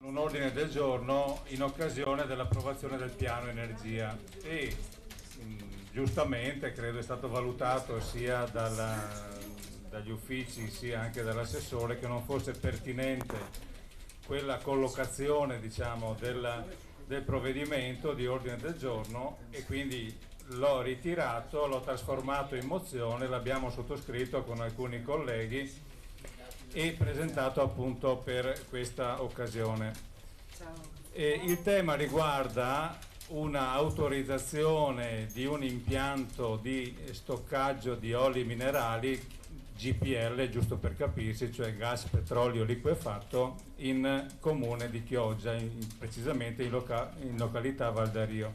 un ordine del giorno in occasione dell'approvazione del piano energia e giustamente credo è stato valutato sia dagli uffici sia anche dall'assessore che non fosse pertinente quella collocazione, diciamo, del provvedimento di ordine del giorno, e quindi l'ho ritirato, l'ho trasformato in mozione, l'abbiamo sottoscritto con alcuni colleghi e presentato appunto per questa occasione. Il tema riguarda una autorizzazione di un impianto di stoccaggio di oli minerali GPL, giusto per capirsi, cioè gas petrolio liquefatto, in comune di Chioggia, precisamente in località Valdario.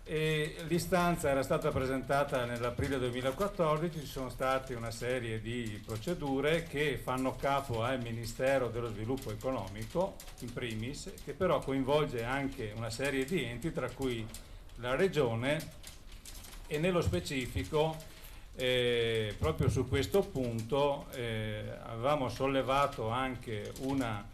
L'istanza era stata presentata nell'aprile 2014, ci sono state una serie di procedure che fanno capo al Ministero dello Sviluppo Economico, in primis, che però coinvolge anche una serie di enti, tra cui la Regione, e nello specifico proprio su questo punto avevamo sollevato anche una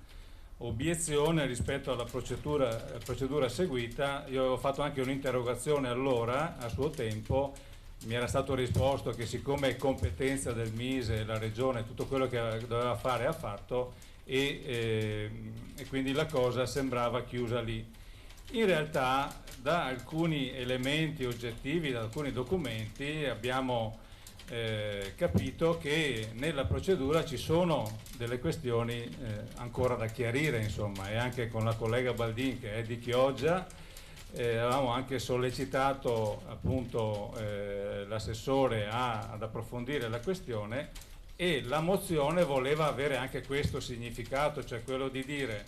obiezione rispetto alla procedura seguita. Io avevo fatto anche un'interrogazione allora, a suo tempo, mi era stato risposto che siccome è competenza del Mise, la Regione, tutto quello che doveva fare ha fatto, e quindi la cosa sembrava chiusa lì. In realtà da alcuni elementi oggettivi, da alcuni documenti abbiamo capito che nella procedura ci sono delle questioni ancora da chiarire, insomma, e anche con la collega Baldin, che è di Chioggia, avevamo anche sollecitato appunto l'assessore ad approfondire la questione, e la mozione voleva avere anche questo significato, cioè quello di dire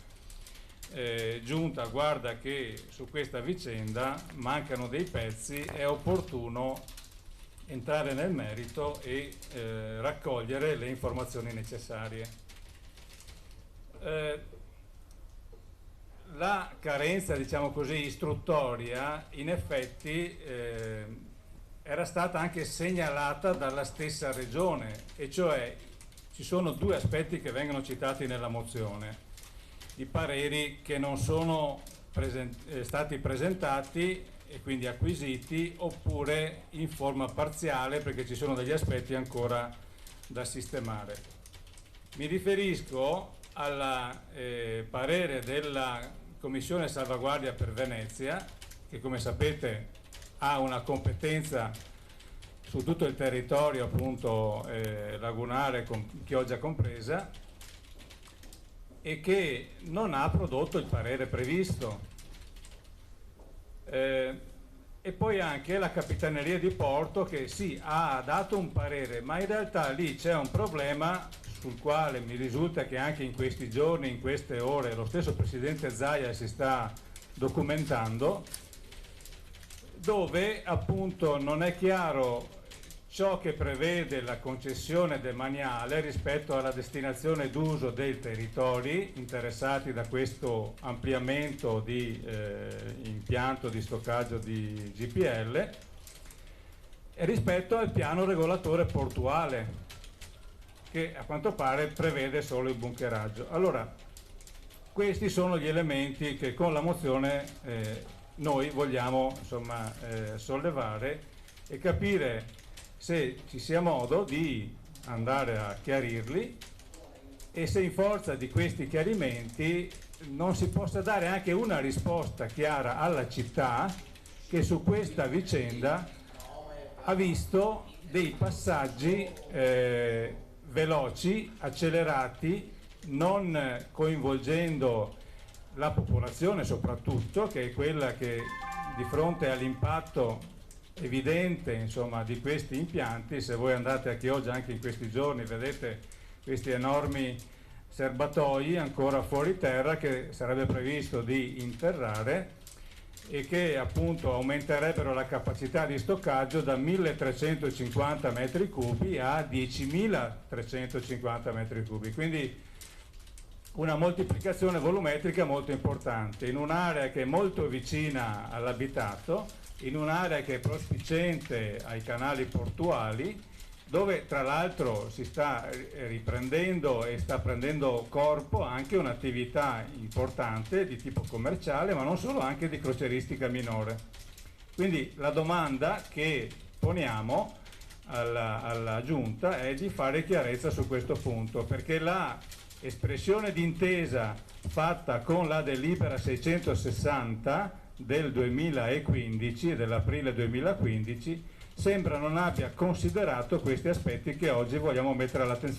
Giunta, guarda che su questa vicenda mancano dei pezzi, è opportuno entrare nel merito e raccogliere le informazioni necessarie. La carenza, diciamo così, istruttoria, in effetti era stata anche segnalata dalla stessa Regione, e cioè ci sono due aspetti che vengono citati nella mozione: i pareri che non sono stati presentati e quindi acquisiti, oppure in forma parziale, perché ci sono degli aspetti ancora da sistemare. Mi riferisco al parere della Commissione Salvaguardia per Venezia, che come sapete ha una competenza su tutto il territorio appunto lagunare, con Chioggia compresa, e che non ha prodotto il parere previsto. E poi anche la Capitaneria di Porto, che sì, ha dato un parere, ma in realtà lì c'è un problema sul quale mi risulta che anche in questi giorni, in queste ore, lo stesso Presidente Zaia si sta documentando, dove appunto non è chiaro ciò che prevede la concessione demaniale rispetto alla destinazione d'uso dei territori interessati da questo ampliamento di impianto di stoccaggio di GPL, e rispetto al piano regolatore portuale, che a quanto pare prevede solo il buncheraggio. Allora, questi sono gli elementi che con la mozione noi vogliamo, insomma, sollevare e capire se ci sia modo di andare a chiarirli, e se in forza di questi chiarimenti non si possa dare anche una risposta chiara alla città, che su questa vicenda ha visto dei passaggi veloci, accelerati, non coinvolgendo la popolazione soprattutto, che è quella che di fronte all'impatto evidente, insomma, di questi impianti, se voi andate a Chioggia anche in questi giorni vedete questi enormi serbatoi ancora fuori terra che sarebbe previsto di interrare, e che appunto aumenterebbero la capacità di stoccaggio da 1350 metri cubi a 10.350 metri cubi, quindi una moltiplicazione volumetrica molto importante in un'area che è molto vicina all'abitato, in un'area che è prospiciente ai canali portuali, dove tra l'altro si sta riprendendo e sta prendendo corpo anche un'attività importante di tipo commerciale, ma non solo, anche di crocieristica minore. Quindi la domanda che poniamo alla Giunta è di fare chiarezza su questo punto, perché la espressione d'intesa fatta con la delibera 660 del 2015, dell'aprile 2015, sembra non abbia considerato questi aspetti che oggi vogliamo mettere all'attenzione